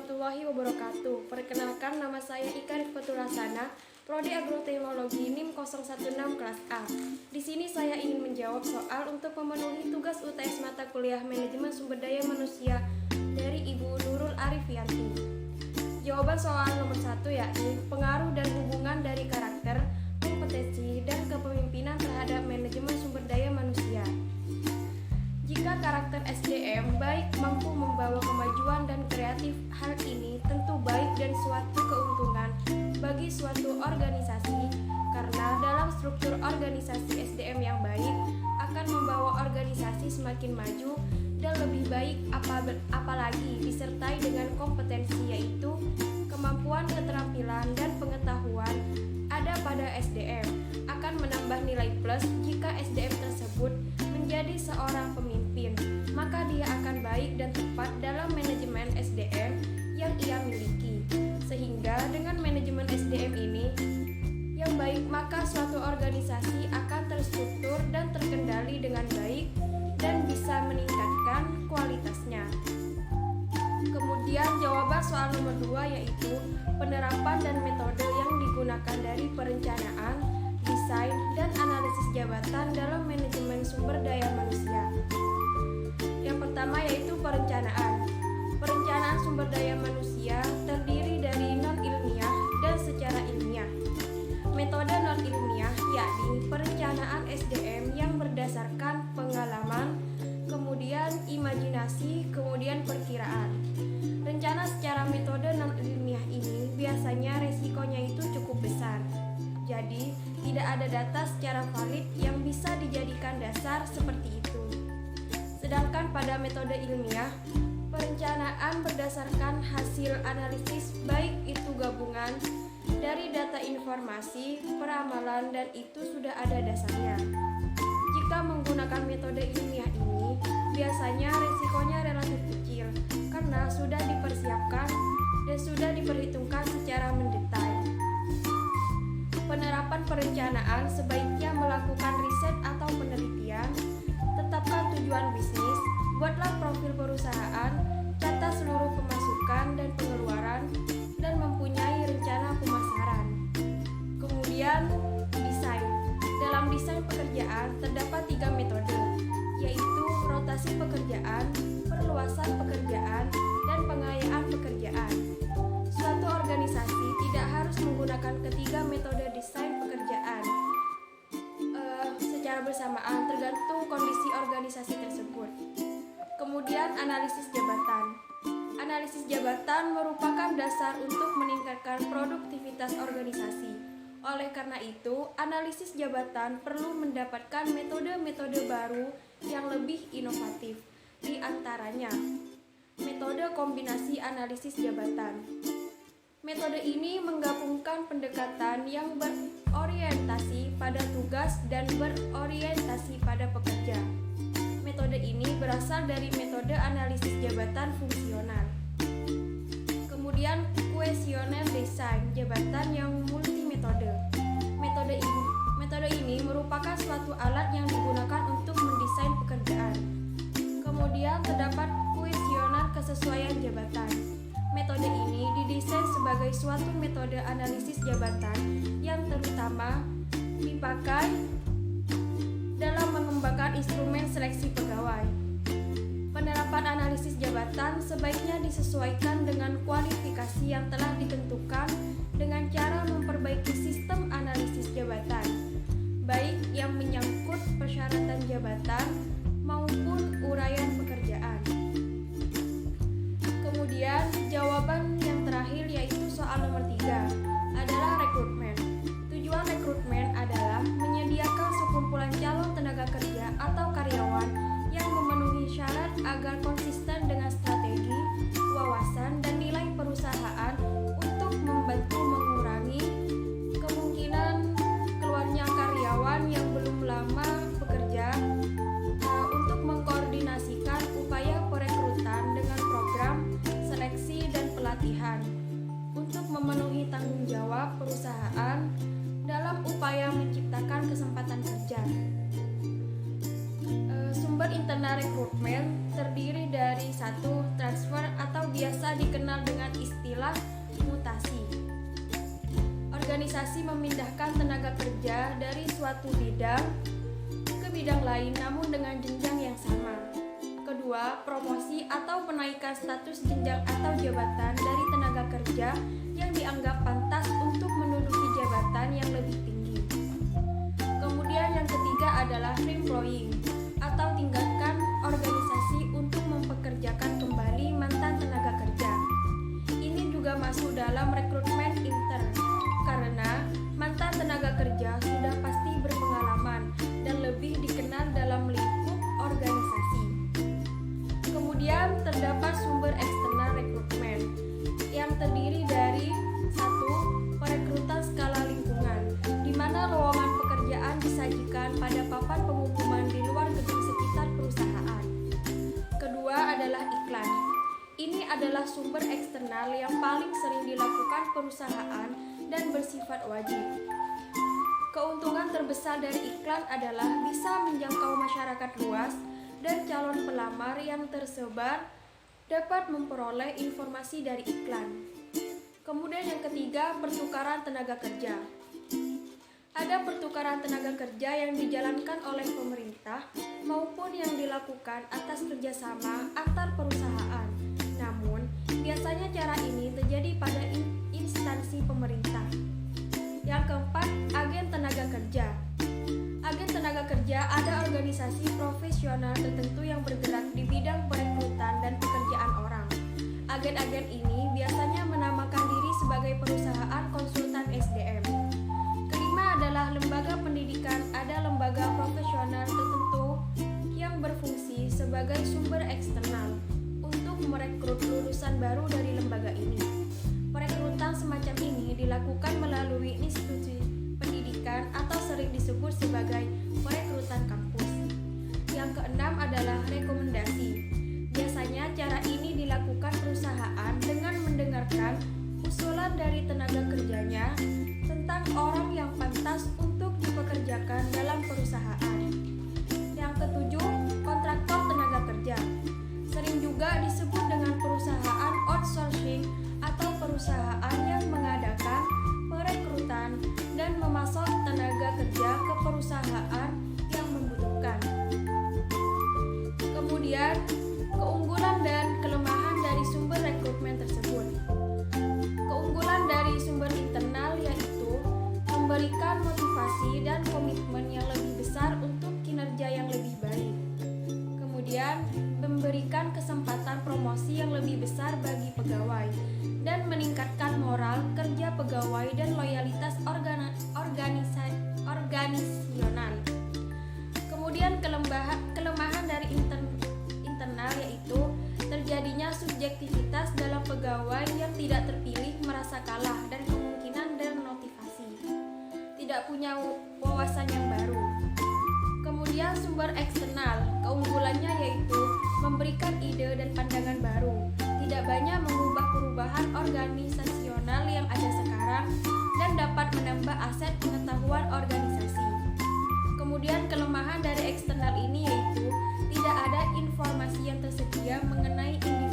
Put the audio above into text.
warahmatullahi wabarakatuh. Perkenalkan, nama saya Ika Rifkatul Hasanah, Prodi Agroteknologi NIM 016 kelas A. Di sini saya ingin menjawab soal untuk memenuhi tugas UTS mata kuliah Manajemen Sumber Daya Manusia dari Ibu Nurul Arifianti. Jawaban soal nomor 1 yakni pengaruh dan hubungan dari karakter, kompetensi, dan kepemimpinan terhadap manajemen sumber daya manusia. Jika karakter SDM baik mampu membawa kemajuan dan kreatif, hal ini tentu baik dan suatu keuntungan bagi suatu organisasi karena dalam struktur organisasi SDM yang baik akan membawa organisasi semakin maju dan lebih baik, apalagi disertai dengan kompetensi yaitu kemampuan, keterampilan, dan pengetahuan ada pada SDM akan menambah nilai plus jika SDM tersebut menjadi seorang pemimpin, maka dia akan baik dan tepat dalam manajemen SDM yang ia miliki. Sehingga dengan manajemen SDM ini yang baik, maka suatu organisasi akan terstruktur dan terkendali dengan baik dan bisa meningkatkan kualitasnya. Kemudian jawaban soal nomor 2 yaitu penerapan dan metode yang digunakan dari perencanaan, desain, dan analisis jabatan dalam manajemen sumber daya manusia. Yang pertama yaitu perencanaan. Perencanaan sumber daya manusia terdiri dari non-ilmiah dan secara ilmiah. Metode non-ilmiah yakni perencanaan SDM yang berdasarkan pengalaman, kemudian imajinasi, kemudian perkiraan. Rencana secara metode non-ilmiah ini biasanya resikonya itu cukup besar. Jadi, tidak ada data secara valid yang bisa dijadikan dasar seperti itu. Sedangkan pada metode ilmiah, perencanaan berdasarkan hasil analisis baik itu gabungan dari data informasi, peramalan, dan itu sudah ada dasarnya. Jika menggunakan metode ilmiah ini, biasanya resikonya relatif kecil karena sudah dipersiapkan dan sudah diperhitungkan secara mendetail. Penerapan perencanaan sebaiknya melakukan riset atau penelitian, tetapkan tujuan bisnis, buatlah profil perusahaan, catat seluruh pemasukan dan pengeluaran, dan mempunyai rencana pemasaran. Kemudian, desain. Dalam desain pekerjaan terdapat 3 metode, yaitu rotasi pekerjaan, perluasan pekerjaan, dan pengayaan pekerjaan. Suatu organisasi tidak harus menggunakan ketiga metode desain pekerjaan secara bersamaan, tergantung kondisi organisasi tersebut. Kemudian analisis jabatan. Analisis jabatan merupakan dasar untuk meningkatkan produktivitas organisasi. Oleh karena itu, analisis jabatan perlu mendapatkan metode-metode baru yang lebih inovatif. Di antaranya, metode kombinasi analisis jabatan. Metode ini menggabungkan pendekatan yang berorientasi pada tugas dan berorientasi pada pekerja. Metode ini berasal dari metode analisis jabatan fungsional. Kemudian kuesioner desain jabatan yang multimetode. Metode ini merupakan suatu alat yang digunakan untuk mendesain pekerjaan. Kemudian terdapat kuesioner kesesuaian jabatan. Metode ini didesain sebagai suatu metode analisis jabatan yang terutama dipakai dalam mengembangkan instrumen seleksi pegawai. Penerapan analisis jabatan sebaiknya disesuaikan dengan kualifikasi yang telah ditentukan dengan cara memperbaiki sistem analisis jabatan, baik yang menyangkut persyaratan jabatan maupun uraian pekerjaan. Kemudian jawaban yang terakhir yaitu soal nomor 3 adalah rekrutmen. Tujuan rekrutmen adalah menyediakan sekumpulan calon tenaga kerja atau karyawan yang memenuhi syarat agar konsisten dengan strategi, wawasan, dan nilai perusahaan untuk membantu mengurangi kemungkinan keluarnya karyawan yang belum lama bekerja, untuk mengkoordinasikan upaya perekrutan dengan program seleksi dan pelatihan untuk memenuhi tanggung jawab perusahaan dalam upaya menciptakan kesempatan kerja. Sumber internal rekrutmen terdiri dari satu, transfer atau biasa dikenal dengan istilah mutasi. Organisasi memindahkan tenaga kerja dari suatu bidang ke bidang lain namun dengan jenjang yang sama. Kedua, promosi atau penaikan status jenjang atau jabatan dari tenaga kerja yang dianggap pantas untuk menduduki jabatan yang lebih tinggi. Kemudian yang ketiga adalah reemploying atau tindakan organisasi untuk mempekerjakan kembali mantan tenaga kerja. Ini juga masuk dalam rekrutmen intern karena mantan tenaga kerja sudah pasti berpengalaman dan lebih dikenal dalam lingkup organisasi. Kemudian terdapat sumber eksternal rekrutmen yang terdiri dari satu, perekrutan skala lingkungan, di mana lowongan pekerjaan disajikan pada papan pengumuman di luar gedung sekitar perusahaan. Kedua adalah iklan. Ini adalah sumber eksternal yang paling sering dilakukan perusahaan dan bersifat wajib. Keuntungan terbesar dari iklan adalah bisa menjangkau masyarakat luas dan calon pelamar yang tersebar dapat memperoleh informasi dari iklan. Kemudian yang ketiga, pertukaran tenaga kerja. Ada pertukaran tenaga kerja yang dijalankan oleh pemerintah maupun yang dilakukan atas kerjasama antar perusahaan. Namun, biasanya cara ini terjadi pada instansi pemerintah. Yang keempat, agen tenaga kerja. Agen tenaga kerja ada organisasi profesional tertentu yang bergerak di bidang perekrutan dan pekerjaan orang. Agen-agen ini biasanya menamakan diri sebagai perusahaan konsultan SDM. Kelima adalah lembaga pendidikan. Ada lembaga profesional tertentu yang berfungsi sebagai sumber eksternal untuk merekrut lulusan baru dari lembaga ini. Perekrutan semacam ini dilakukan melalui institusi pendidikan atau sering disebut sebagai perekrutan kampus. Yang keenam adalah rekomendasi. Biasanya cara ini dilakukan perusahaan dengan mendengarkan usulan dari tenaga kerjanya tentang orang yang pantas untuk dipekerjakan dalam perusahaan. Yang ketujuh, kontraktor tenaga kerja. Sering juga disebut dengan perusahaan outsourcing atau perusahaan yang mengadakan perekrutan dan memasok tenaga kerja ke perusahaan yang membutuhkan. Kemudian, keunggulan dan kelemahan dari sumber rekrutmen tersebut. Keunggulan dari sumber internal yaitu memberikan motivasi dan komitmen yang lebih besar untuk kinerja yang lebih baik. Kemudian, memberikan kesempatan promosi yang lebih besar bagi pegawai dan meningkatkan moral kerja pegawai dan loyalitas organisasional. Kemudian kelemahan dari internal yaitu terjadinya subjektivitas dalam pegawai yang tidak terpilih merasa kalah dan kemungkinan demotivasi, tidak punya wawasan yang baru. Kemudian sumber eksternal, keunggulannya yaitu memberikan ide dan pandangan baru, tidak banyak mengubah perubahan organisasional yang ada sekarang, dan dapat menambah aset pengetahuan organisasi. Kemudian kelemahan dari eksternal ini yaitu tidak ada informasi yang tersedia mengenai individu